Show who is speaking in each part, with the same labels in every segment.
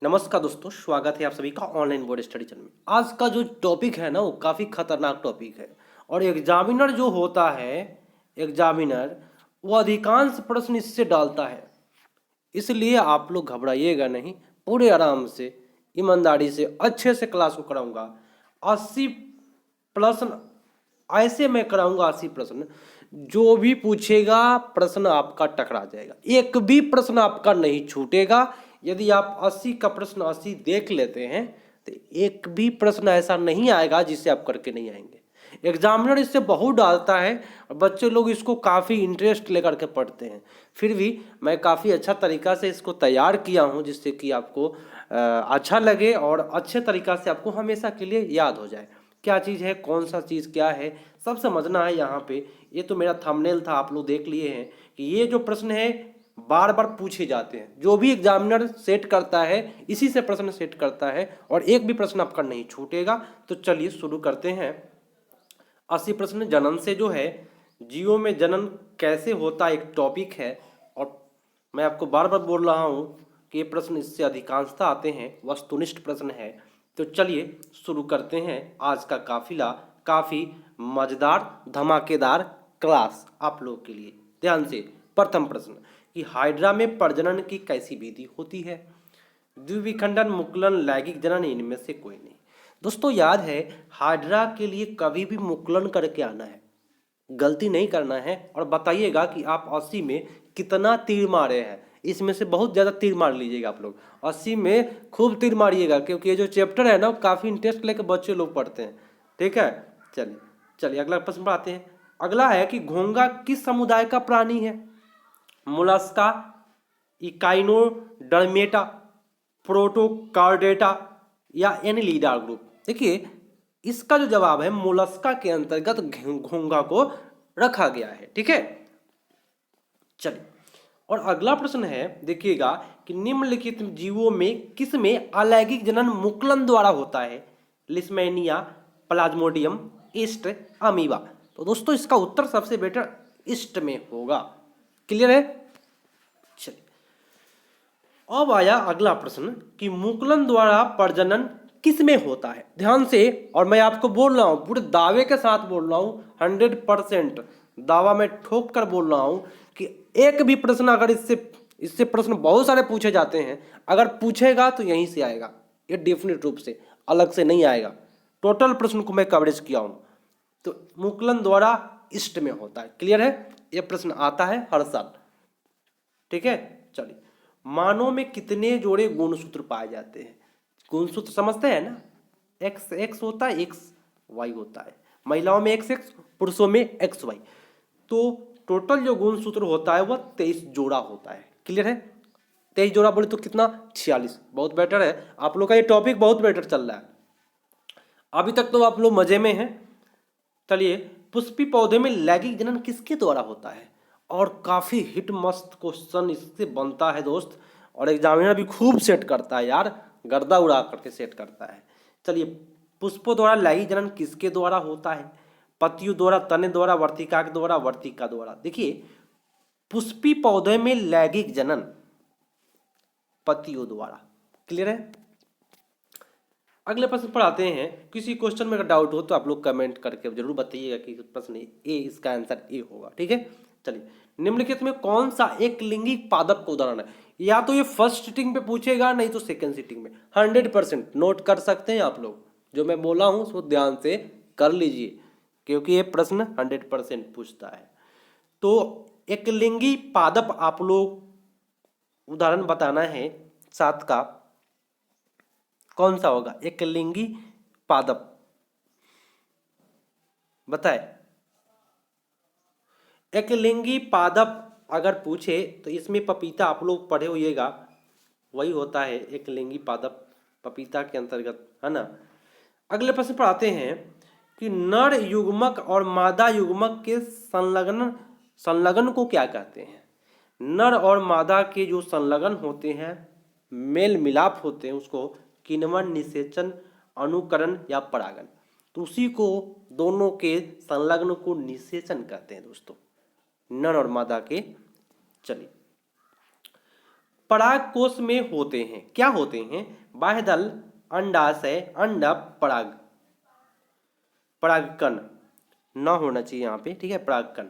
Speaker 1: नमस्कार दोस्तों, स्वागत है आप सभी का ऑनलाइन बोर्ड स्टडी चैनल में। आज का जो टॉपिक है ना वो काफ़ी खतरनाक टॉपिक है और एग्जामिनर जो होता है एग्जामिनर वो अधिकांश प्रश्न इससे डालता है। इसलिए आप लोग घबराइएगा नहीं, पूरे आराम से ईमानदारी से अच्छे से क्लास को कराऊंगा। 80 प्रश्न ऐसे मैं कराऊंगा, 80 प्रश्न जो भी पूछेगा प्रश्न आपका टकरा जाएगा, एक भी प्रश्न आपका नहीं छूटेगा। यदि आप 80 का प्रश्न 80 देख लेते हैं तो एक भी प्रश्न ऐसा नहीं आएगा जिसे आप करके नहीं आएंगे। एग्जामिनर इससे बहुत डालता है और बच्चे लोग इसको काफ़ी इंटरेस्ट लेकर के पढ़ते हैं। फिर भी मैं काफ़ी अच्छा तरीका से इसको तैयार किया हूँ जिससे कि आपको अच्छा लगे और अच्छे तरीका से आपको हमेशा के लिए याद हो जाए क्या चीज़ है, कौन सा चीज़ क्या है, सब समझना है यहाँ पे। ये तो मेरा थंबनेल था, आप लोग देख लिए हैं कि ये जो प्रश्न है बार बार पूछे जाते हैं। जो भी एग्जामिनर सेट करता है इसी से प्रश्न सेट करता है और एक भी प्रश्न आपका नहीं छूटेगा। तो चलिए शुरू करते हैं। 80 प्रश्न जनन से जो है, जीवों में जनन कैसे होता एक टॉपिक है और मैं आपको बार बार बोल रहा हूँ कि ये प्रश्न इससे अधिकांशतः आते हैं, वस्तुनिष्ठ प्रश्न है। तो चलिए शुरू करते हैं आज का काफिला। काफ़ी मज़ेदार धमाकेदार क्लास आप लोगों के लिए। ध्यान से, प्रथम प्रश्न कि हाइड्रा में प्रजनन की कैसी विधि होती है? द्विविखंडन, मुकुलन, लैंगिक जनन, इनमें से कोई नहीं। दोस्तों याद है, हाइड्रा के लिए कभी भी मुकुलन करके आना है, गलती नहीं करना है। और बताइएगा कि आप 80 में कितना तीर मारे हैं। इसमें से बहुत ज़्यादा तीर मार लीजिएगा आप लोग, 80 में खूब तीर मारिएगा, क्योंकि ये जो चैप्टर है ना काफ़ी इंटरेस्ट लेकर बच्चे लोग पढ़ते हैं। ठीक है, चलिए चलिए अगला प्रश्न पर आते हैं। अगला है कि घोंघा किस समुदाय का प्राणी है? मोलस्का, इकाइनोडर्मेटा, प्रोटोकार्डेटा या एनिलिडा ग्रुप। देखिए इसका जो जवाब है मोलस्का के अंतर्गत घोंघा को रखा गया है। ठीक है, चलिए और अगला प्रश्न है, देखिएगा कि निम्नलिखित जीवों में किस में अलैंगिक जनन मुकुलन द्वारा होता है? Leishmania, Plasmodium, east, amoeba. तो दोस्तों इसका उत्तर सबसे बेटर ईस्ट में होगा। क्लियर है? चलिए अब आया अगला प्रश्न कि मुकुलन द्वारा प्रजनन किस में होता है? ध्यान से, और मैं आपको बोल रहा हूं पूरे दावे के साथ बोल रहा हूं, 100% दावा में ठोक कर बोल रहा हूं कि एक भी प्रश्न अगर इससे इससे प्रश्न बहुत सारे पूछे जाते हैं, अगर पूछेगा तो यहीं से आएगा, ये डेफिनेट रूप से, अलग से नहीं आएगा। टोटल प्रश्न को मैं कवरेज किया हूं। तो मुकुलन द्वारा ईस्ट में होता है। क्लियर है? ये प्रश्न आता है हर साल। ठीक है, चलिए मानव में कितने जोड़े गुणसूत्र पाए जाते हैं? गुणसूत्र समझते हैं ना, एक्स एक्स होता है, एक्स वाई होता है। महिलाओं में एक्स एक्स, पुरुषों में एक्स वाई। तो टोटल जो गुणसूत्र होता है वह 23 जोड़ा होता है। क्लियर है? 23 जोड़ा बोले तो कितना? 46। बहुत बेटर है, आप लोग का ये टॉपिक बहुत बेटर चल रहा है अभी तक, तो आप लोग मजे में हैं। चलिए, पुष्पी पौधे में लैंगिक जनन किसके द्वारा होता है? और काफ़ी हिट मस्त क्वेश्चन इससे बनता है दोस्त, और एग्जामिनर भी खूब सेट करता है यार, गर्दा उड़ा करके सेट करता है। चलिए, पुष्पों द्वारा लैंगिक जनन किसके द्वारा होता है? पतियों द्वारा, तने द्वारा, वर्तिका के द्वारा, वर्तिका द्वारा। देखिए पुष्पी पौधे में लैंगिक जनन पतियों द्वारा। क्लियर है? अगले प्रश्न पर आते हैं। किसी क्वेश्चन में अगर डाउट हो तो आप लोग कमेंट करके जरूर बताइएगा कि प्रश्न ए, इसका आंसर ए होगा। ठीक है, चलिए निम्नलिखित में कौन सा एक लिंगी पादप का उदाहरण है? या तो ये फर्स्ट सिटिंग पे पूछेगा, नहीं तो सेकंड सिटिंग में। 100% नोट कर सकते हैं आप लोग, जो मैं बोला हूं उसको ध्यान से कर लीजिए, क्योंकि ये प्रश्न 100% पूछता है। तो एक लिंगी पादप आप लोग उदाहरण बताना है 7 का, कौन सा होगा? एक लिंगी पादप बताए। एक लिंगी पादप अगर पूछे तो इसमें पपीता आप लोग पढ़े होइएगा, वही होता है एक लिंगी पादप, पपीता के अंतर्गत, है ना। अगले प्रश्न पर आते हैं कि नर युग्मक और मादा युग्मक के संलग्न को क्या कहते हैं? नर और मादा के जो संलग्न होते हैं, मेल मिलाप होते हैं, उसको किण्वन, निषेचन, अनुकरण या परागण। तो उसी को, दोनों के संलग्न को निषेचन कहते हैं दोस्तों, नर और मादा के। चलिए पराग कोश में होते हैं। क्या होते हैं? बाह्यदल, अंडाशय, अंडक, पराग, परागकण ना होना चाहिए यहाँ पे, ठीक है, परागकण,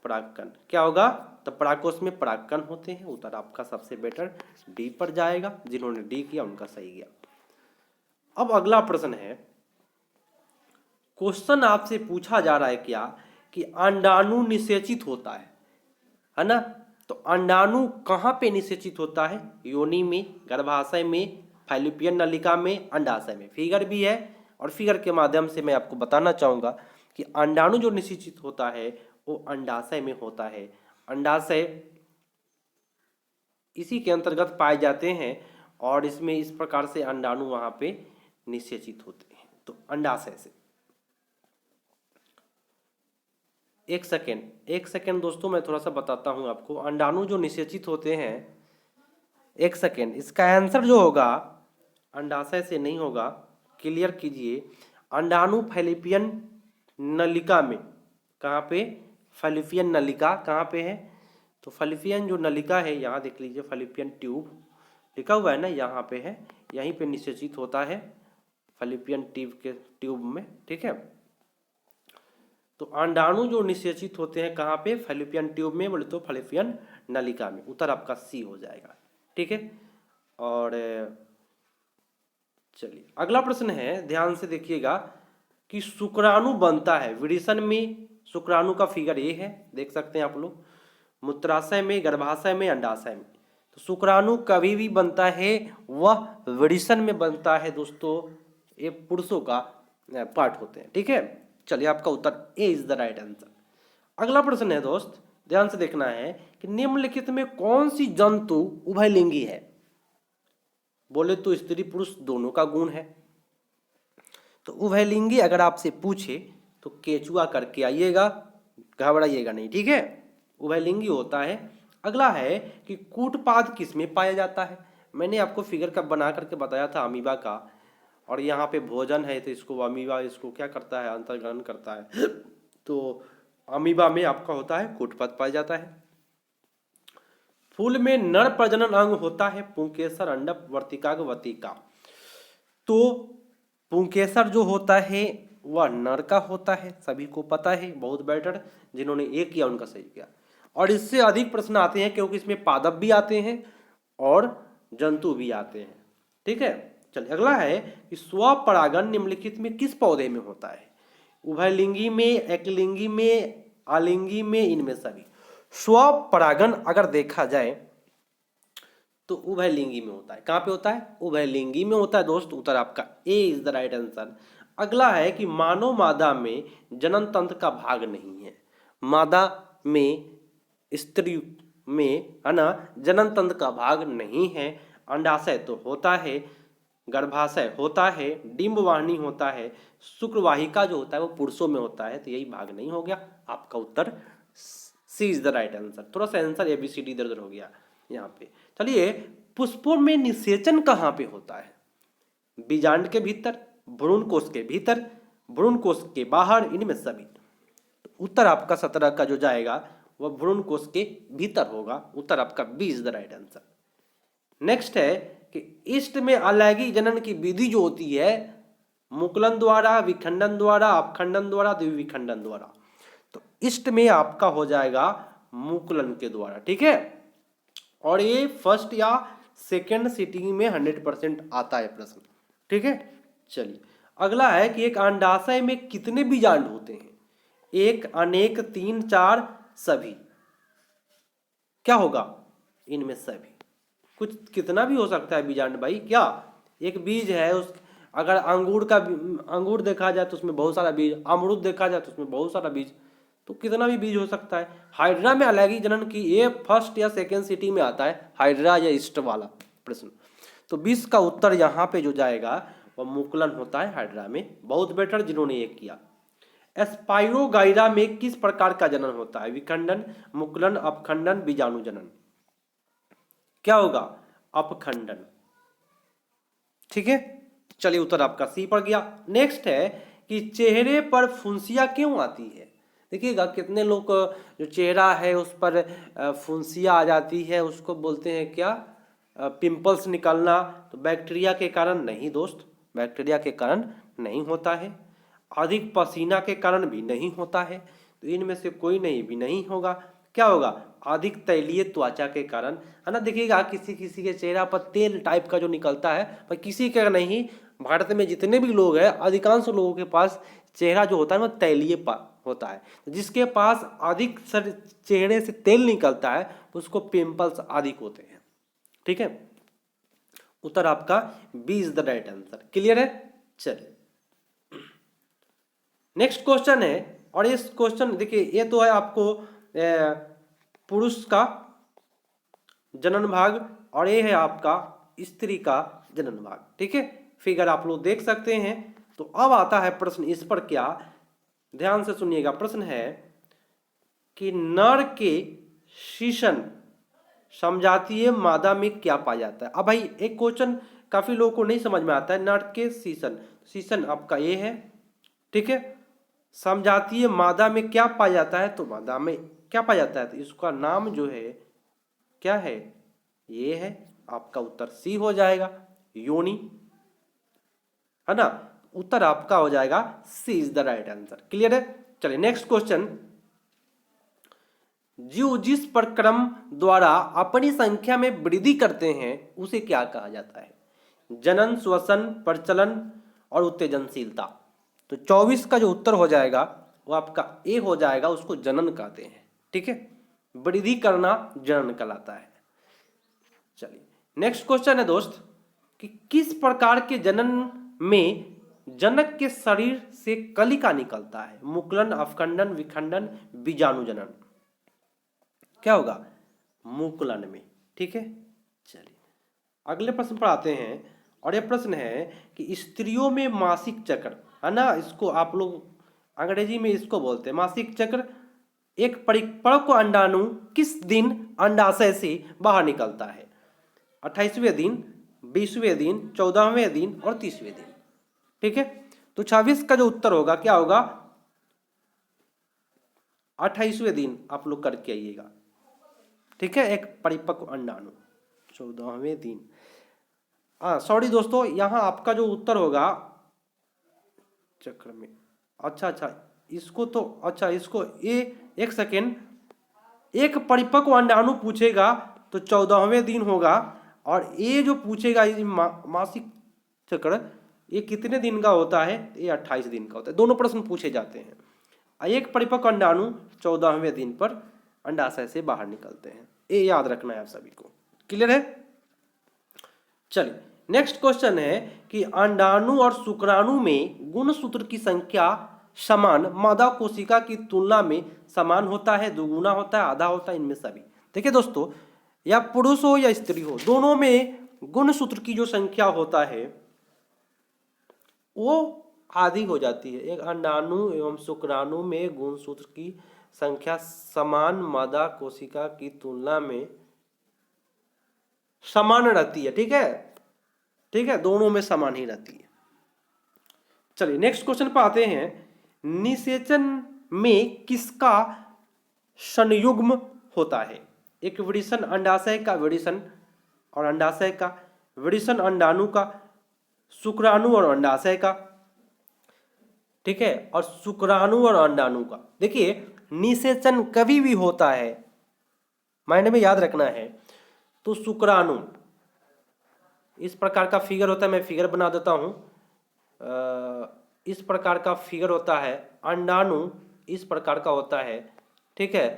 Speaker 1: परागकण क्या होगा? तो परागकोश में परागकण होते हैं। उत्तर आपका सबसे बेटर डी पर जाएगा। जिन्होंने डी किया उनका सही गया। अब अगला प्रश्न है, क्वेश्चन आपसे पूछा जा रहा है क्या कि अंडाणु निषेचित होता है ना? तो अंडाणु कहाँ पे निषेचित होता है? योनि में, गर्भाशय में, फैलोपियन नलिका में, अंडाशय में। फिगर भी है और फिगर के माध्यम से मैं आपको बताना चाहूंगा कि अंडाणु जो निषेचित होता है वो अंडाशय में होता है। अंडाशय इसी के अंतर्गत पाए जाते हैं और इसमें इस प्रकार से अंडाणु वहां पे निषेचित होते हैं। तो अंडाशय से एक सेकेंड दोस्तों, मैं थोड़ा सा बताता हूं आपको। अंडाणु जो निषेचित होते हैं, एक सेकेंड, इसका आंसर जो होगा अंडाशय से नहीं होगा, क्लियर कीजिए। अंडाणु फैलोपियन नलिका में, कहाँ पे? फैलोपियन नलिका कहाँ पे है? तो फैलोपियन जो नलिका है, यहाँ देख लीजिए, फैलोपियन ट्यूब लिखा हुआ है ना, यहाँ पे है, यहीं पे निषेचित होता है, फैलोपियन ट्यूब में, ठीक है। तो अंडाणु जो निषेचित होते हैं कहाँ पे? फैलोपियन ट्यूब में, बोले तो फैलोपियन नलिका में। उत्तर आपका सी हो जाएगा, ठीक है। और चलिए अगला प्रश्न है, ध्यान से देखिएगा कि शुक्राणु बनता है विडिशन में। शुक्राणु का फिगर ये है, देख सकते हैं आप लोग, मूत्राशय में, गर्भाशय में, अंडाशय में। तो शुक्राणु कभी भी बनता है वह विडिशन में बनता है दोस्तों। ये पुरुषों का पार्ट होते हैं, ठीक है। चलिए आपका उत्तर ए इज द राइट आंसर। अगला प्रश्न है दोस्त, ध्यान से देखना है कि निम्नलिखित में कौन सी जंतु उभयलिंगी है? बोले तो स्त्री पुरुष दोनों का गुण है। तो उभयलिंगी अगर आपसे पूछे तो केचुआ करके आइएगा, घबराइएगा नहीं, ठीक है, उभयलिंगी होता है। अगला है कि कूटपाद किस में पाया जाता है? मैंने आपको फिगर का बना करके बताया था अमीबा का, और यहाँ पे भोजन है तो इसको अमीबा इसको क्या करता है? अंतर्ग्रहण करता है। तो अमीबा में आपका होता है कूटपाद पाया जाता है। फूल में नर प्रजनन अंग होता है पुंकेसर, अंडक, वर्तिका, वतिका। तो पुंकेसर जो होता है वह नर का होता है, सभी को पता है, बहुत बेटर। जिन्होंने ए किया उनका सही किया। और इससे अधिक प्रश्न आते हैं क्योंकि इसमें पादप भी आते हैं और जंतु भी आते हैं, ठीक है। चलिए अगला है कि स्वपरागण निम्नलिखित में किस पौधे में होता है? उभयलिंगी में, एकलिंगी में, आलिंगी में, इनमें सभी। स्वपरागण अगर देखा जाए तो उभयलिंगी में होता है। कहाँ पे होता है? उभयलिंगी में होता है दोस्त। उत्तर आपका A is the right answer. अगला है कि मानव मादा में जनन तंत्र का भाग नहीं है। मादा में, स्त्री में, है ना, जनन तंत्र का भाग नहीं है। अंडाशय तो होता है, गर्भाशय होता है, डिंबवाहिनी होता है, शुक्रवाहिका जो होता है वो पुरुषों में होता है। तो यही भाग नहीं हो गया। आपका उत्तर सी इज द राइट आंसर। थोड़ा सा आंसर ABCD इधर उधर हो गया यहाँ पे। चलिए पुष्पों में निषेचन कहाँ पे होता है? बीजांड के भीतर, भ्रूण कोश के भीतर, भ्रूण कोश के बाहर, इनमें सभी। उत्तर आपका 17 का जो जाएगा वह भ्रूण कोश के भीतर होगा। उत्तर आपका B is the right answer. Next है कि ईस्ट में अलैंगिक जनन की विधि जो होती है, मुकुलन द्वारा, विखंडन द्वारा, अपखंडन द्वारा, द्विविखंडन द्वारा। तो ईस्ट में आपका हो जाएगा मुकुलन के द्वारा, ठीक है। और ये फर्स्ट या सेकंड सिटिंग में 100% आता है प्रश्न, ठीक है। चलिए अगला है कि एक अंडाशय में कितने बीजांड होते हैं? एक, अनेक, तीन, चार, सभी। क्या होगा? इनमें सभी। कुछ कितना भी हो सकता है बीजांड भाई। क्या एक बीज है, उस अगर अंगूर देखा जाए तो उसमें बहुत सारा बीज, अमरूद देखा जाए तो उसमें बहुत सारा बीज, तो कितना भी बीज हो सकता है। हाइड्रा में अलैंगिक जनन की ये फर्स्ट या सेकेंड सिटी में आता है, हाइड्रा या ईस्ट वाला प्रश्न। तो 20 का उत्तर यहाँ पे जो जाएगा वह मुकुलन होता है हाइड्रा में। बहुत बेटर जिन्होंने ये किया। स्पाइरोगाइरा में किस प्रकार का जनन होता है? विखंडन, मुकुलन, अपखंडन, बीजाणु जनन। क्या होगा? अपखंडन, ठीक है। चलिए उत्तर आपका सी पड़ गया। नेक्स्ट है कि चेहरे पर फुंसिया क्यों आती है? देखिएगा कितने लोग जो चेहरा है उस पर फुंसिया आ जाती है, उसको बोलते हैं क्या? पिंपल्स निकलना, तो बैक्टीरिया के कारण नहीं दोस्त, बैक्टीरिया के कारण नहीं होता है। अधिक पसीना के कारण भी नहीं होता है, तो इनमें से कोई नहीं भी नहीं होगा। क्या होगा? अधिक तैलीय त्वचा के कारण, है ना। देखिएगा किसी किसी के चेहरा पर तेल टाइप का जो निकलता है, पर किसी का नहीं। भारत में जितने भी लोग हैं, अधिकांश लोगों के पास चेहरा जो होता है वो तैलीय होता है। जिसके पास अधिक चेहरे से तेल निकलता है उसको पिंपल्स अधिक होते हैं। ठीक है, उत्तर आपका B is the right answer. Clear है? चलिए नेक्स्ट क्वेश्चन है, और इस क्वेश्चन देखिए, ये तो है आपको पुरुष का जनन भाग, और ये है आपका स्त्री का जनन भाग। ठीक है, फिगर आप लोग देख सकते हैं। तो अब आता है प्रश्न, इस पर क्या, ध्यान से सुनिएगा। प्रश्न है कि नर के शीशन समजातीय मादा में क्या पाया जाता है। अब भाई एक क्वेश्चन काफी लोगों को नहीं समझ में आता है। नर के शीशन, शीशन आपका ये है, ठीक है। समजातीय मादा में क्या पाया जाता है, तो मादा में क्या पाया जाता है, तो इसका नाम जो है क्या है, ये है आपका उत्तर सी हो जाएगा, योनि, है ना। उत्तर आपका हो जाएगा C is the right answer. Clear है? चलिए नेक्स्ट क्वेश्चन, जीव जिस प्रक्रम द्वारा अपनी संख्या में वृद्धि करते हैं उसे क्या कहा जाता है। जनन, श्वसन, प्रचलन और उत्तेजनशीलता। तो 24 का जो उत्तर हो जाएगा वो आपका ए हो जाएगा, उसको जनन कहते हैं। ठीक है, वृद्धि करना जनन कहलाता है। चलिए नेक्स्ट क्वेश्चन है दोस्त कि किस प्रकार के जनन में जनक के शरीर से कलिका निकलता है। मुकुलन, अवखंडन, विखंडन, बीजाणुजनन। क्या होगा? मुकुलन में। ठीक है, चलिए अगले प्रश्न पर आते हैं, और यह प्रश्न है कि स्त्रियों में मासिक चक्र, है ना, इसको आप लोग अंग्रेजी में इसको बोलते हैं मासिक चक्र। एक परिपक्व अंडाणु किस दिन अंडाशय से बाहर निकलता है। 28वें दिन, 20वें दिन, 14वें दिन और 30वें दिन। ठीक है, तो 26 का जो उत्तर होगा क्या होगा, 28वें दिन आप लोग करके आइएगा। ठीक है, एक परिपक्व अंडाणु 14वें दिन। सॉरी दोस्तों, यहां आपका जो उत्तर होगा चक्र में, अच्छा इसको तो, अच्छा इसको ये एक सेकेंड, एक परिपक्व अंडाणु पूछेगा तो 14वें दिन होगा, और ये जो पूछेगा ये मासिक चक्र ये कितने दिन का होता है, ये 28 दिन का होता है। दोनों प्रश्न पूछे जाते हैं। एक परिपक्व अंडाणु 14वें दिन पर अंडाशय से बाहर निकलते हैं, ये याद रखना है आप सभी को। क्लियर है? चलिए नेक्स्ट क्वेश्चन है कि अंडाणु और शुक्राणु में गुणसूत्र की संख्या समान मादा कोशिका की तुलना में समान होता है, दुगुना होता है, आधा होता है, इनमें सभी। देखिए दोस्तों, या पुरुष हो या स्त्री हो, दोनों में गुणसूत्र की जो संख्या होता है वो आधी हो जाती है। एक अंडाणु एवं शुक्राणु में गुणसूत्र की संख्या समान मादा कोशिका की तुलना में समान रहती है। ठीक है, ठीक है, दोनों में समान ही रहती है। चलिए नेक्स्ट क्वेश्चन पर आते हैं, निषेचन में किसका संयुग्म होता है। एक वृषण अंडाशय का, वृषण और अंडाशय का, वृषण अंडाणु का, शुक्राणु और अंडाशय का। ठीक है, और शुक्राणु और अंडाणु का। देखिए निषेचन कभी भी होता है, माइंड में याद रखना है। तो शुक्राणु इस प्रकार का फिगर होता है, मैं फिगर बना देता हूं। इस प्रकार का फिगर होता है। अंडाणु इस प्रकार का होता है। ठीक है,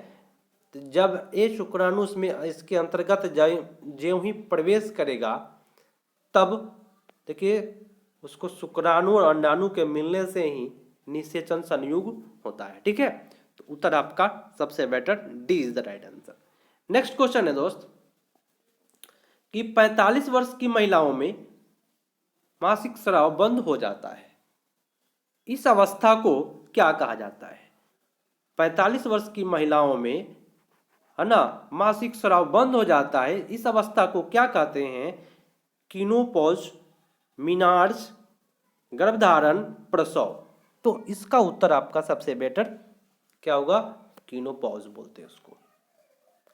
Speaker 1: तो जब ये शुक्राणु इसमें इसके अंतर्गत ज्यों ही प्रवेश करेगा तब देखिए उसको शुक्राणु और अंडाणु के मिलने से ही निषेचन संयुग होता है। ठीक है, तो उत्तर आपका सबसे better D is the right answer. Next question है दोस्त कि 45 वर्ष की महिलाओं में मासिक स्राव बंद हो जाता है, इस अवस्था को क्या कहा जाता है। 45 वर्ष की महिलाओं में, है ना, मासिक स्राव बंद हो जाता है, इस अवस्था को क्या कहते हैं। कीनोपॉज, मीनार्ज, गर्भधारण, प्रसव। तो इसका उत्तर आपका सबसे बेटर क्या होगा, कीनोपॉज बोलते हैं उसको।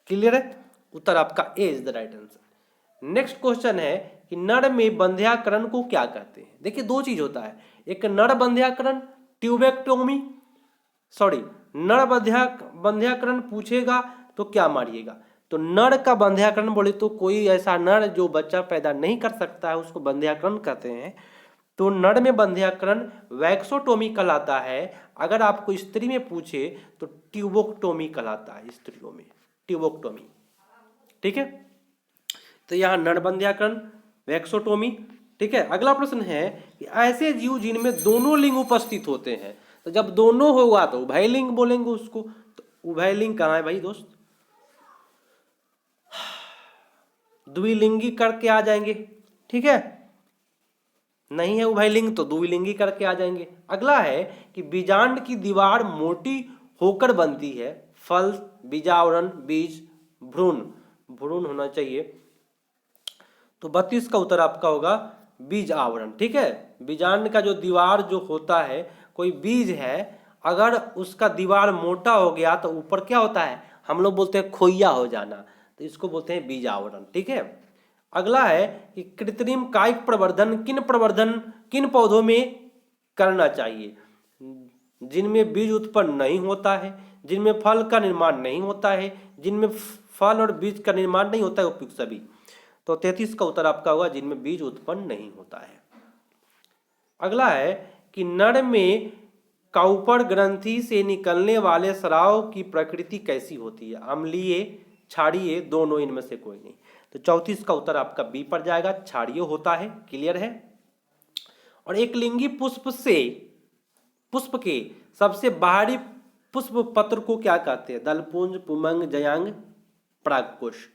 Speaker 1: क्लियर है? उत्तर आपका A is the right answer. Next question है कि नर में बंध्याकरण को क्या कहते हैं। देखिए दो चीज होता है, एक नर बंध्याकरण ट्यूबेक्टोमी, सॉरी नर बंध्याकरण पूछेगा तो क्या मारिएगा, तो नर का बंध्याकरण बोले तो कोई ऐसा नर जो बच्चा पैदा नहीं कर सकता है उसको बंध्याकरण कहते हैं। तो नर में बंध्याकरण वैक्सोटोमी कहलाता है। अगर आपको स्त्री में पूछे तो ट्यूबोक्टोमी कहलाता है, स्त्रियों में ट्यूबोक्टोमी। ठीक है, तो यहाँ नर बंध्याकरण वैक्सोटोमी। ठीक है, अगला प्रश्न है कि ऐसे जीव जिनमें दोनों लिंग उपस्थित होते हैं, तो जब दोनों होगा तो उभयलिंग बोलेंगे उसको। तो उभयलिंग कहाँ है भाई दोस्त, द्विलिंगी करके आ जाएंगे। ठीक है, नहीं है उभयलिंग तो द्विलिंगी करके आ जाएंगे। अगला है कि बीजांड की दीवार मोटी होकर बनती है, फल, बीजावरण, बीज, भ्रूण, भ्रूण होना चाहिए, तो 32 का उत्तर आपका होगा बीज आवरण। ठीक है, बीजांड का जो दीवार जो होता है, कोई बीज है अगर उसका दीवार मोटा हो गया तो ऊपर क्या होता है, हम लोग बोलते हैं खोइया हो जाना, तो इसको बोलते हैं बीज आवरण। ठीक है, अगला है कि कृत्रिम कायिक प्रवर्धन किन पौधों में करना चाहिए, जिनमें बीज उत्पन्न नहीं होता है, जिनमें फल का निर्माण नहीं होता है, जिनमें फल और बीज का निर्माण नहीं होता है, उपयुक्त सभी। तो 33 का उत्तर आपका होगा जिनमें बीज उत्पन्न नहीं होता है। अगला है कि नर में काउपर ग्रंथि से निकलने वाले स्राव की प्रकृति कैसी होती है, अम्लीय, क्षारीय, दोनों, इनमें से कोई नहीं। तो 34 का उत्तर आपका बी पर जाएगा, क्षारीय होता है। क्लियर है। और एक लिंगी पुष्प के सबसे बाहरी पुष्प पत्र को क्या कहते हैं, दलपुंज, पुमंग, जयांग, परागकोश।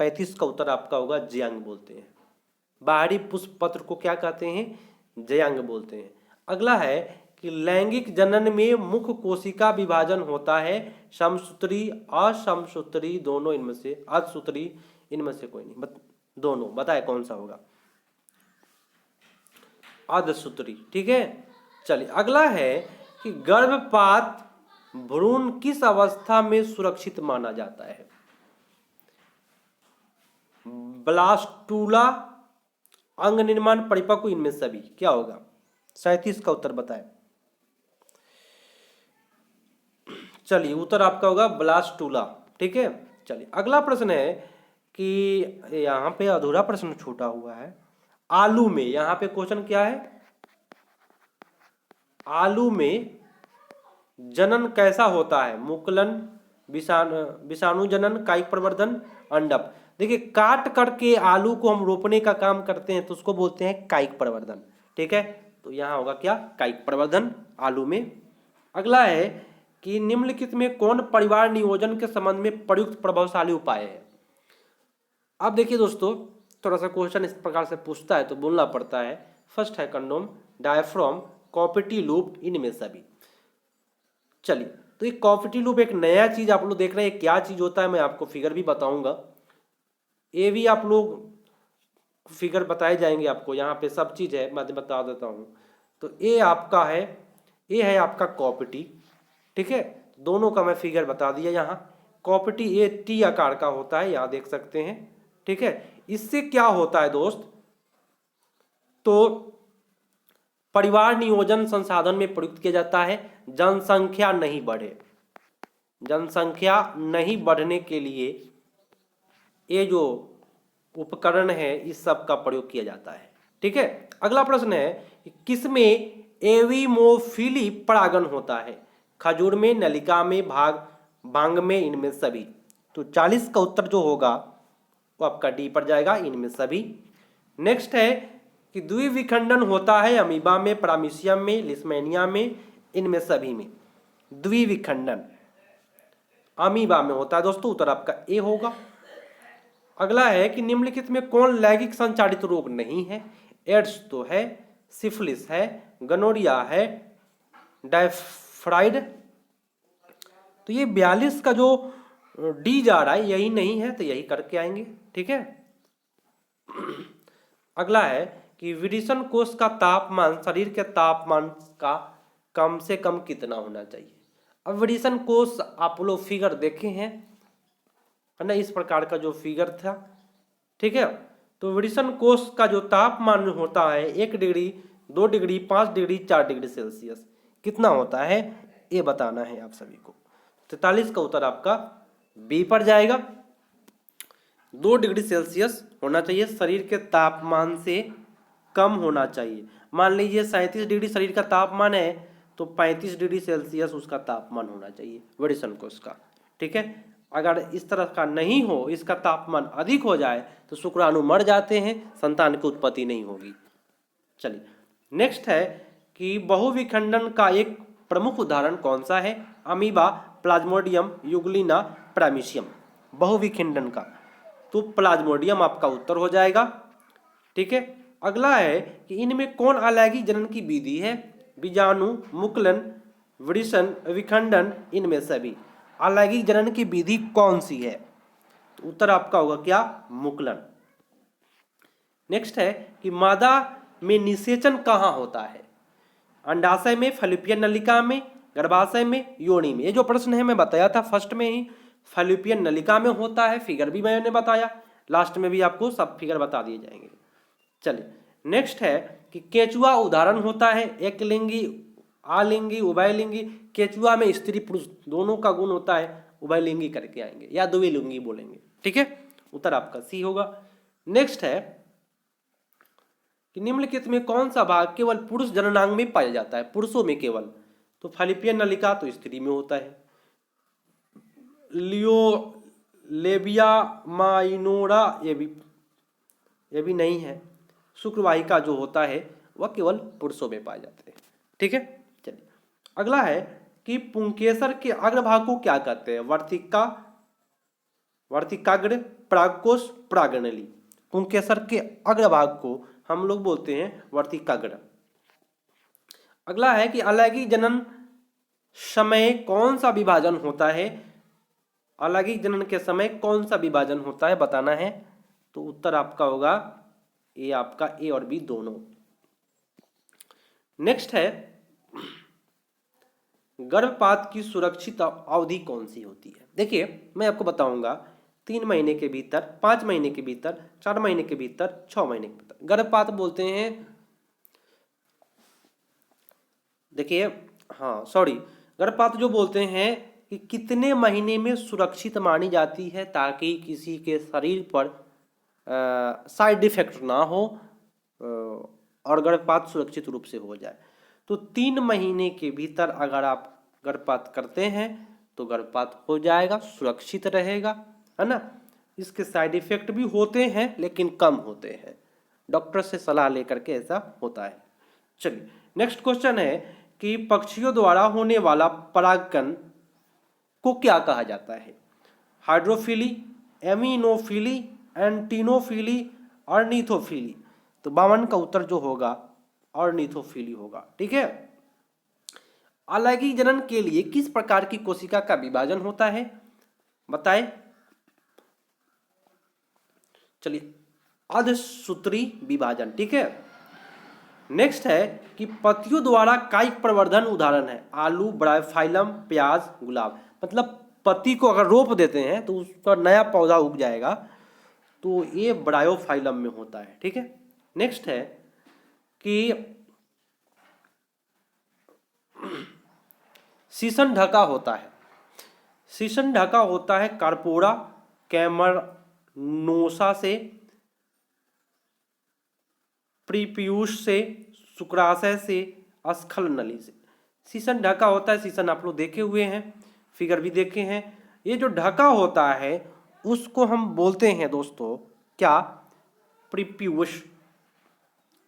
Speaker 1: 35 का उत्तर आपका होगा जयांग बोलते हैं। बाहरी पुष्प पत्र को क्या कहते हैं, जयांग बोलते हैं। अगला है कि लैंगिक जनन में मुख्य कोशिका विभाजन होता है, समसूत्री, असमसूत्री, दोनों, इनमें से, अर्धसूत्री, इनमें से कोई नहीं, दोनों। बताए कौन सा होगा, अर्धसूत्री। ठीक है, चलिए अगला है कि गर्भपात भ्रूण किस अवस्था में सुरक्षित माना जाता है, ब्लास्टूला, अंग निर्माण, परिपक्व, इनमें सभी, क्या होगा। 37 का उत्तर बताएं। चलिए उत्तर आपका होगा ब्लास्टूला। ठीक है, चलिए अगला प्रश्न है कि यहाँ पे अधूरा प्रश्न छूटा हुआ है, आलू में, यहाँ पे क्वेश्चन क्या है, आलू में जनन कैसा होता है, मुकुलन, विषाणु जनन, कायिक प्रवर्धन, अंडप। देखिए काट करके आलू को हम रोपने का काम करते हैं तो उसको बोलते हैं कायिक प्रवर्धन। ठीक है, तो यहाँ होगा क्या, कायिक प्रवर्धन आलू में। अगला है कि निम्नलिखित में कौन परिवार नियोजन के संबंध में प्रयुक्त प्रभावशाली उपाय है। अब देखिए दोस्तों, थोड़ा सा क्वेश्चन इस प्रकार से पूछता है तो बोलना पड़ता है। फर्स्ट है कंडोम, डायफ्राम, कॉपिटी लूप, इनमें सभी। चलिए, तो ये कॉपिटी लूप एक नया चीज आप लोग देख रहे हैं, क्या चीज होता है मैं आपको फिगर भी बताऊंगा, ये भी आप लोग फिगर बताए जाएंगे आपको, यहाँ पे सब चीज है, मैं बता देता हूँ। तो ये आपका है, ये है आपका कॉपिटी। ठीक है, दोनों का मैं फिगर बता दिया। यहाँ कॉपिटी ये टी आकार का होता है, यहाँ देख सकते हैं। ठीक है, इससे क्या होता है दोस्त, तो परिवार नियोजन संसाधन में प्रयुक्त किया जाता है, जनसंख्या नहीं बढ़े, जनसंख्या नहीं बढ़ने के लिए ये जो उपकरण है इस सब का प्रयोग किया जाता है। ठीक है, अगला प्रश्न है कि किसमें एविमोफिली परागण होता है, खजूर में, नलिका में, भांग में, इनमें सभी। तो 40 का उत्तर जो होगा वो आपका डी पर जाएगा, इनमें सभी। नेक्स्ट है कि द्विविखंडन होता है अमीबा में, परामीशियम में, लिस्मेनिया में, इनमें सभी में। द्विविखंडन अमीबा में होता है दोस्तों, उत्तर आपका ए होगा। अगला है कि निम्नलिखित में कौन लैंगिक संचारित रोग नहीं है, एड्स तो है, सिफिलिस है, गनोरिया है, डायफ्राइड। तो ये 42 का जो डी जा रहा है यही नहीं है, तो यही करके आएंगे। ठीक है, अगला है कि विरिसन कोष का तापमान शरीर के तापमान का कम से कम कितना होना चाहिए। अब विरिसन कोष आप लोग फिगर देखे हैं, है ना, इस प्रकार का जो फिगर था ठीक है। तो विषम कोश का जो तापमान होता है 1 degree, 2 degree, 5 degree, 4 degree Celsius कितना होता है ये बताना है आप सभी को। 43 का उत्तर आपका बी पर जाएगा। 2 डिग्री सेल्सियस होना चाहिए, शरीर के तापमान से कम होना चाहिए। मान लीजिए 37 डिग्री शरीर का तापमान है तो 35 डिग्री सेल्सियस उसका तापमान होना चाहिए विषम कोश का। ठीक है, अगर इस तरह का नहीं हो, इसका तापमान अधिक हो जाए तो शुक्राणु मर जाते हैं, संतान की उत्पत्ति नहीं होगी। चलिए नेक्स्ट है कि बहुविखंडन का एक प्रमुख उदाहरण कौन सा है? Amoeba, plasmodium, euglena, paramecium. बहुविखंडन का तो प्लाज्मोडियम आपका उत्तर हो जाएगा। ठीक है, अगला है कि इनमें कौन अलैंगिक जनन की विधि है? बीजाणु, मुकुलन, वृषण, विखंडन, इनमें सभी। अलैंगिक जनन की विधि कौन सी है? तो उत्तर आपका होगा क्या? मुकुलन। नेक्स्ट है कि मादा में निषेचन कहाँ होता है? अंडाशय में, फैलोपियन नलिका में, गर्भाशय में, योनि में। ये जो प्रश्न है मैं बताया था फर्स्ट में ही, फैलोपियन नलिका में होता है, फिगर भी मैंने बताया, लास्ट में भी आपको सब फिगर बता दिए जाएंगे। चलिए नेक्स्ट है कि केचुआ उदाहरण होता है एकलिंगी, आलिंगी, उभयलिंगी। केचुआ में स्त्री पुरुष दोनों का गुण होता है, उभयलिंगी करके आएंगे या द्विलिंगी बोलेंगे। ठीक है, उत्तर आपका सी होगा। नेक्स्ट है कि निम्नलिखित में कौन सा भाग केवल पुरुष जननांग में पाया जाता है? पुरुषों में केवल, तो फैलोपियन नलिका तो स्त्री में होता है, लियो लेबिया माइनोरा ये भी नहीं है, शुक्रवाहिका जो होता है वह केवल पुरुषों में पाए जाते हैं। ठीक है, चलिए अगला है कि पुंकेसर के अग्रभाग को क्या कहते हैं? वर्तिका, वर्तिकाग्र, प्रागकोश, प्रागनली। पुंकेसर के अग्रभाग को हम लोग बोलते हैं वर्तिकाग्र। अगला है कि अलैंगिक जनन समय कौन सा विभाजन होता है? अलैंगिक जनन के समय कौन सा विभाजन होता है बताना है। तो उत्तर आपका होगा ये आपका ए और बी दोनों। नेक्स्ट है गर्भपात की सुरक्षित अवधि कौन सी होती है? देखिए मैं आपको बताऊंगा 3 महीने के भीतर, 5 महीने के भीतर, 4 महीने के भीतर, 6 महीने के भीतर गर्भपात बोलते हैं। देखिए हाँ सॉरी, गर्भपात जो बोलते हैं कि कितने महीने में सुरक्षित मानी जाती है ताकि किसी के शरीर पर साइड इफेक्ट ना हो और गर्भपात सुरक्षित रूप से हो जाए। तो 3 महीने के भीतर अगर आप गर्भपात करते हैं तो गर्भपात हो जाएगा, सुरक्षित रहेगा, है ना। इसके साइड इफेक्ट भी होते हैं लेकिन कम होते हैं, डॉक्टर से सलाह लेकर के ऐसा होता है। चलिए नेक्स्ट क्वेश्चन है कि पक्षियों द्वारा होने वाला परागकण को क्या कहा जाता है? हाइड्रोफिली, एमिनोफिली, एंटीनोफिली, अर्निथोफिली। तो 52 का उत्तर जो होगा अर्निथोफिली होगा। ठीक है, अलैंगिक जनन के लिए किस प्रकार की कोशिका का विभाजन होता है बताएं। चलिए अर्धसूत्री विभाजन। ठीक है, नेक्स्ट है कि पत्तियों द्वारा कायिक प्रवर्धन उदाहरण है आलू, ब्रायोफाइलम, प्याज, गुलाब। मतलब पत्ती को अगर रोप देते हैं तो उसका नया पौधा उग जाएगा, तो ये ब्रायोफाइलम में होता है। ठीक है, नेक्स्ट है कि शीशन ढका होता है, शीशन ढका होता है कार्पोरा, कैमरनोसा से, प्रीपियूष से, शुक्राशय से, अस्खल नली से। शीशन ढका होता है, शीशन आप लोग देखे हुए हैं, फिगर भी देखे हैं। ये जो ढका होता है उसको हम बोलते हैं दोस्तों क्या? प्रीपियूष।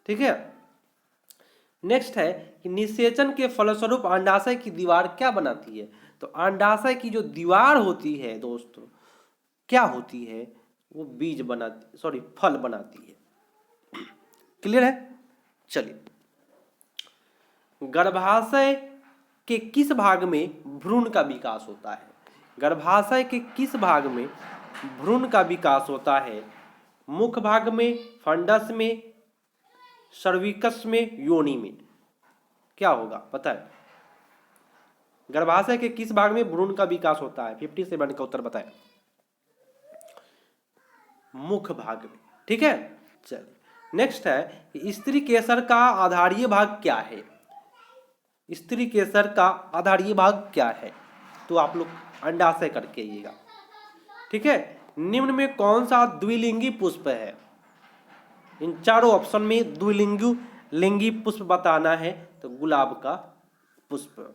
Speaker 1: ठीक है, नेक्स्ट है कि निषेचन के फलस्वरूप अंडाशय की दीवार क्या बनाती है? तो अंडाशय की जो दीवार होती है दोस्तों क्या होती है? वो बीज बनाती, सॉरी फल बनाती है। क्लियर है? चलिए गर्भाशय के किस भाग में भ्रूण का विकास होता है? गर्भाशय के किस भाग में भ्रूण का विकास होता है? मुख भाग में, फंडस में, सर्विकस में, योनि में। क्या होगा पता है? गर्भाशय के किस भाग में भ्रूण का विकास होता है? 57 का उत्तर बताएं। मुख भाग में। ठीक है, चलिए नेक्स्ट है कि स्त्री केसर का आधारीय भाग क्या है। स्त्री केसर का आधारीय भाग क्या है, तो आप लोग अंडा से करके आइएगा। ठीक है, निम्न में कौन सा द्विलिंगी पुष्प है। इन चारों ऑप्शन में द्विलिंगी पुष्प बताना है, तो गुलाब का पुष्प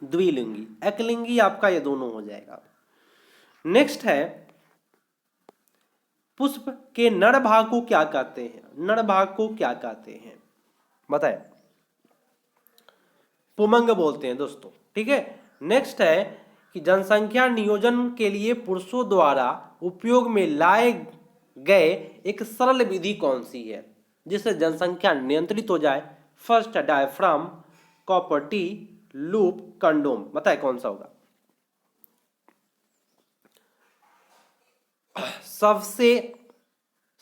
Speaker 1: द्विलिंगी, एकलिंगी आपका ये दोनों हो जाएगा। नेक्स्ट है पुष्प के नर भाग को क्या कहते हैं। नर भाग को क्या कहते हैं बताएं। पुमंग बोलते हैं दोस्तों। ठीक है, नेक्स्ट है कि जनसंख्या नियोजन के लिए पुरुषों द्वारा उपयोग में लाए गए एक सरल विधि कौन सी है, जिससे जनसंख्या नियंत्रित हो जाए। फर्स्ट है diaphragm, copper T, loop, condom. बताए कौन सा होगा। सबसे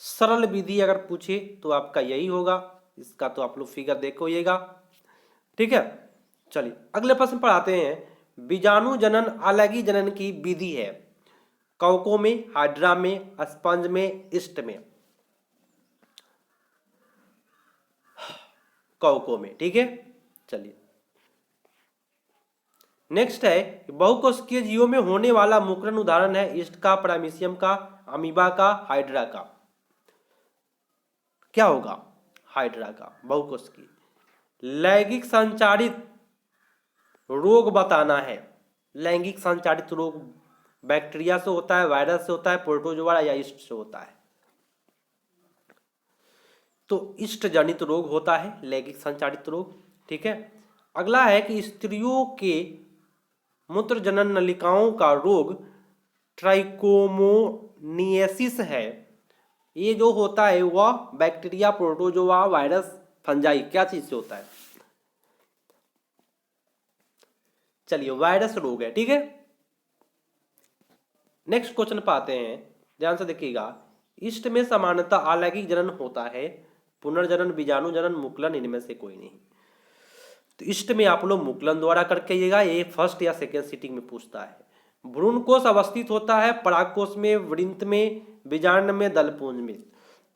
Speaker 1: सरल विधि अगर पूछे तो आपका यही होगा। इसका तो आप लोग फिगर देखोइएगा। ठीक है, चलिए अगले प्रश्न पर आते हैं। बीजाणु जनन अलैंगिक जनन की विधि है। कवकों में, हाइड्रा में, स्पंज में, ईस्ट में। कवकों में। ठीक है, चलिए नेक्स्ट है बहुकोशिकीय जीवों में होने वाला मुकरण उदाहरण है ईस्ट का, प्राइमेसियम का, अमीबा का, हाइड्रा का। क्या होगा, हाइड्रा का बहुकोशिकीय। लैंगिक संचारित रोग बताना है। लैंगिक संचारित रोग बैक्टीरिया से होता है, वायरस से होता है, प्रोटोजोआ या ईस्ट से होता है। तो ईस्ट जनित रोग होता है लैंगिक संचारित रोग। ठीक है, अगला है कि स्त्रियों के मूत्र जनन नलिकाओं का रोग ट्राइकोमोनियसिस है। ये जो होता है वह बैक्टीरिया, प्रोटोजोआ, वायरस, फंजाई क्या चीज से होता है। चलिए वायरस रोग है। ठीक है, नेक्स्ट क्वेश्चन पाते हैं, ध्यान से देखिएगा। ईस्ट में सामान्यतः अलैंगिक जनन होता है, पुनर्जनन, बीजाणु जनन, मुकुलन इनमें से कोई नहीं। तो ईस्ट में आप लोग मुकुलन द्वारा करके आइएगा, ये फर्स्ट या सेकेंड सीटिंग में पूछता है। भ्रूण कोष अवस्थित होता है परागकोश में, वृंत में, बीजांड में, दलपुंज में।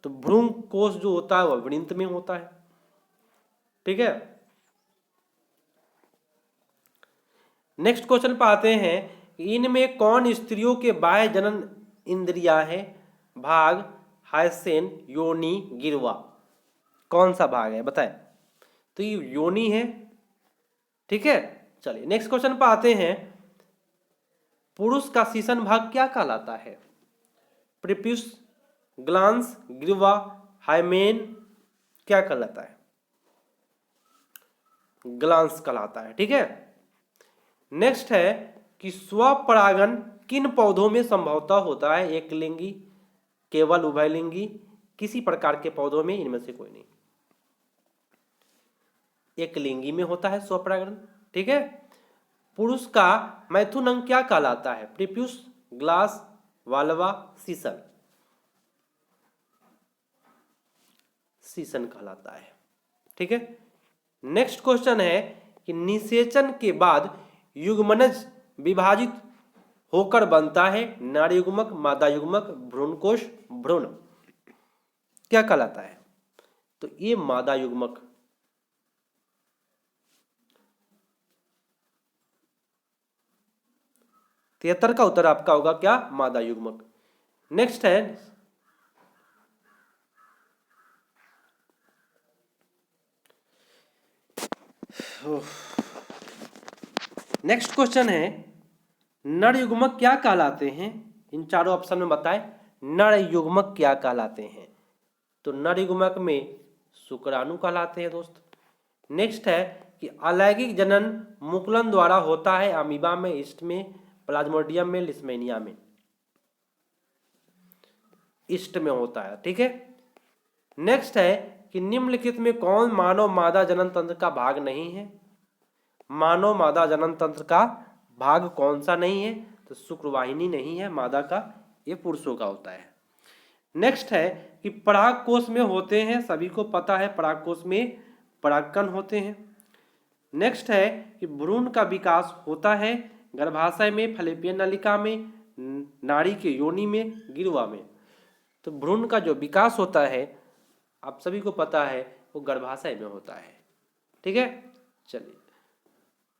Speaker 1: तो भ्रूण कोष जो होता है वह वृंत में होता है। ठीक है, नेक्स्ट क्वेश्चन पे आते हैं। इनमें कौन स्त्रियों के बाह्य जनन इंद्रिया है। भाग, हाइसेन, योनि, गिरवा। कौन सा भाग है बताएं। तो ये योनि है। ठीक है, चलिए नेक्स्ट क्वेश्चन पे आते हैं। पुरुष का शीशन भाग क्या कहलाता है। प्रीप्यूस, ग्लांस, ग्रीवा, हाइमेन। क्या कहलाता है, ग्लांस कहलाता है। ठीक है, नेक्स्ट है कि स्वपरागन किन पौधों में संभवतः होता है। एक लिंगी, केवल उभयलिंगी, किसी प्रकार के पौधों में, इनमें से कोई नहीं। एक लिंगी में होता है स्वपरागन। ठीक है, पुरुष का मैथुन अंग क्या कहलाता है। Prepuce, glass, वाल्वा, season. सीसन कहलाता है। ठीक है, नेक्स्ट क्वेश्चन है कि निषेचन के बाद युग्मनज विभाजित होकर बनता है। नर युग्मक, मादा युग्मक, भ्रूणकोश, भ्रूण। क्या कहलाता है, तो ये मादा युग्मक। तिहत्तर का उत्तर आपका होगा क्या, मादा युग्मक। नेक्स्ट है नेक्स्ट क्वेश्चन है नर युग्मक क्या कहलाते हैं। इन चारों ऑप्शन में बताएं नर युग्मक क्या कहलाते हैं। तो नर युग्मक में शुक्राणु कहलाते हैं दोस्त। नेक्स्ट है कि अलैंगिक जनन मुकुलन द्वारा होता है। अमीबा में, ईस्ट में, प्लाज्मोडियम में, लिस्मेनिया में। ईस्ट में होता है। ठीक है, नेक्स्ट है कि निम्नलिखित में कौन मानव मादा जनन तंत्र का भाग नहीं है। मानव मादा जनन तंत्र का भाग कौन सा नहीं है, तो शुक्रवाहिनी नहीं है मादा का, ये पुरुषों का होता है। नेक्स्ट है कि पराग कोष में होते हैं, सभी को पता है पराग कोष में परागकण होते हैं। नेक्स्ट है कि भ्रूण का विकास होता है गर्भाशय में, फैलोपियन नलिका में, नारी के योनि में, गिरवा में। तो भ्रूण का जो विकास होता है आप सभी को पता है वो गर्भाशय में होता है। ठीक है, चलिए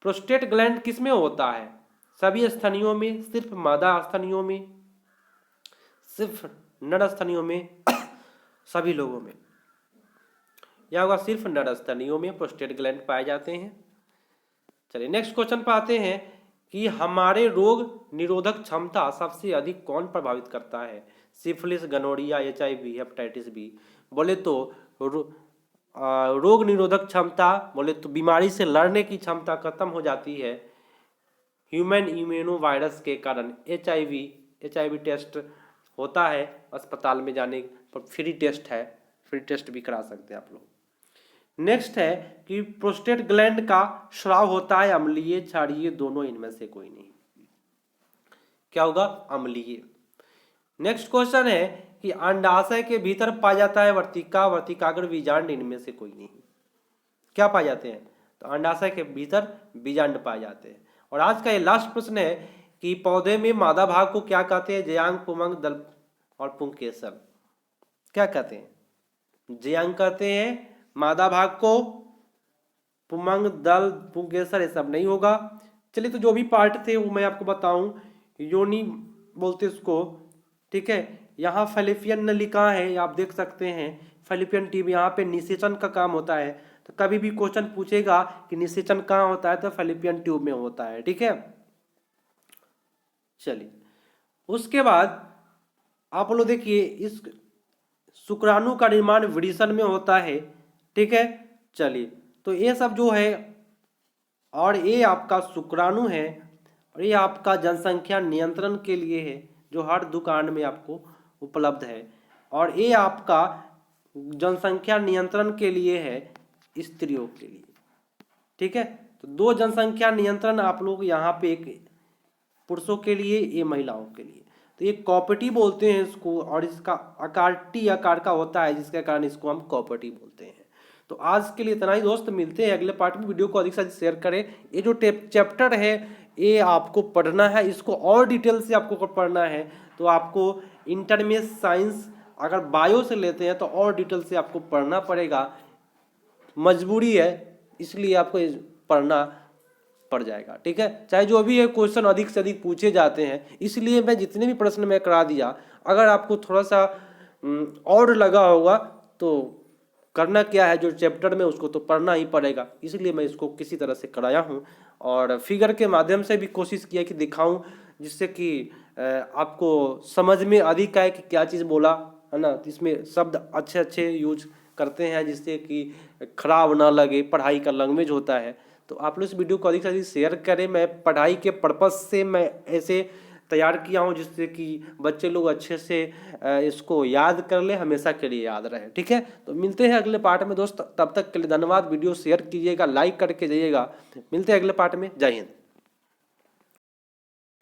Speaker 1: प्रोस्टेट ग्लैंड किस में होता है? सभी स्तनियों में, सिर्फ मादा स्तनियों में, सिर्फ नर स्तनियों में, सभी लोगों में? यह होगा सिर्फ नर स्तनियों में प्रोस्टेट ग्लैंड पाए जाते हैं। चलिए नेक्स्ट क्वेश्चन पे आते हैं कि हमारे रोग निरोधक क्षमता सबसे अधिक कौन प्रभावित करता है? Syphilis, gonorrhoea, HIV, hepatitis B. बोले तो रोग निरोधक क्षमता, बोले तो बीमारी से लड़ने की क्षमता खत्म हो जाती है ह्यूमन इम्यूनो वायरस के कारण। HIV टेस्ट होता है अस्पताल में जाने पर, फ्री टेस्ट है, फ्री टेस्ट भी करा सकते हैं आप लोग। नेक्स्ट है कि प्रोस्टेट ग्लैंड का स्राव होता है अम्लीय, क्षारीय, दोनों, इनमें से कोई नहीं। क्या होगा? अम्लीय। नेक्स्ट क्वेश्चन है कि अंडाशय के भीतर पाया जाता है वर्तिका, वर्तिकाग्र, बीजांड, इनमें से कोई नहीं। क्या पाए जाते हैं? तो अंडाशय के भीतर बीजांड पाए जाते हैं। और आज का ये लास्ट प्रश्न है कि पौधे में मादा भाग को क्या कहते हैं? जयांग, पुमंग, दल और पुंकेसर। क्या कहते हैं? जयांग कहते हैं मादा भाग को, पुमंग, दल, पुंकेसर ये सब नहीं होगा। चलिए तो जो भी पार्ट थे वो मैं आपको बताऊं। योनि बोलते इसको, ठीक है। यहाँ फैलिपियन नलिका है, आप देख सकते हैं फैलिपियन ट्यूब, यहाँ पे निषेचन का काम होता है। तो कभी भी क्वेश्चन पूछेगा कि निषेचन कहाँ होता है तो फैलिपियन ट्यूब में होता है। ठीक है, चलिए उसके बाद आप लोग देखिए इस शुक्राणु का निर्माण वृषण में होता है। ठीक है, चलिए तो ये सब जो है, और ये आपका शुक्राणु है, और ये आपका जनसंख्या नियंत्रण के लिए है जो हर दुकान में आपको उपलब्ध है। और ये आपका जनसंख्या नियंत्रण के लिए है स्त्रियों के लिए। ठीक है, तो दो जनसंख्या नियंत्रण आप लोग यहाँ पे, एक पुरुषों के लिए, ये महिलाओं के लिए। तो ये कॉपर्टी बोलते हैं इसको, और इसका आकार टी आकार का होता है जिसके कारण इसको हम कॉपर्टी बोलते हैं। तो आज के लिए इतना ही दोस्त, मिलते हैं अगले पार्ट में। वीडियो को अधिक से अधिक शेयर करें। ये जो चैप्टर है ये आपको पढ़ना है, इसको और डिटेल से आपको पढ़ना है। तो आपको इंटर में साइंस अगर बायो से लेते हैं तो और डिटेल से आपको पढ़ना पड़ेगा, मजबूरी है, इसलिए आपको पढ़ना पड़ जाएगा। ठीक है, चाहे जो भी है क्वेश्चन अधिक से अधिक पूछे जाते हैं, इसलिए मैं जितने भी प्रश्न मैं करा दिया। अगर आपको थोड़ा सा और लगा होगा तो करना क्या है, जो चैप्टर में उसको तो पढ़ना ही पड़ेगा, इसलिए मैं इसको किसी तरह से कराया हूँ। और फिगर के माध्यम से भी कोशिश किया कि दिखाऊं, जिससे कि आपको समझ में अधिक आए कि क्या चीज़ बोला है ना। तो इसमें शब्द अच्छे अच्छे यूज करते हैं जिससे कि खराब ना लगे, पढ़ाई का लैंग्वेज होता है। तो आप लोग इस वीडियो को अधिक से अधिक शेयर करें। मैं पढ़ाई के पर्पज़ से मैं ऐसे तैयार किया हूँ जिससे कि बच्चे लोग अच्छे से इसको याद कर ले, हमेशा के लिए याद रहे। ठीक है, तो मिलते हैं अगले पार्ट में दोस्त, तब तक के लिए धन्यवाद। वीडियो शेयर कीजिएगा, लाइक करके जाइएगा। मिलते हैं अगले पार्ट में। जय हिंद।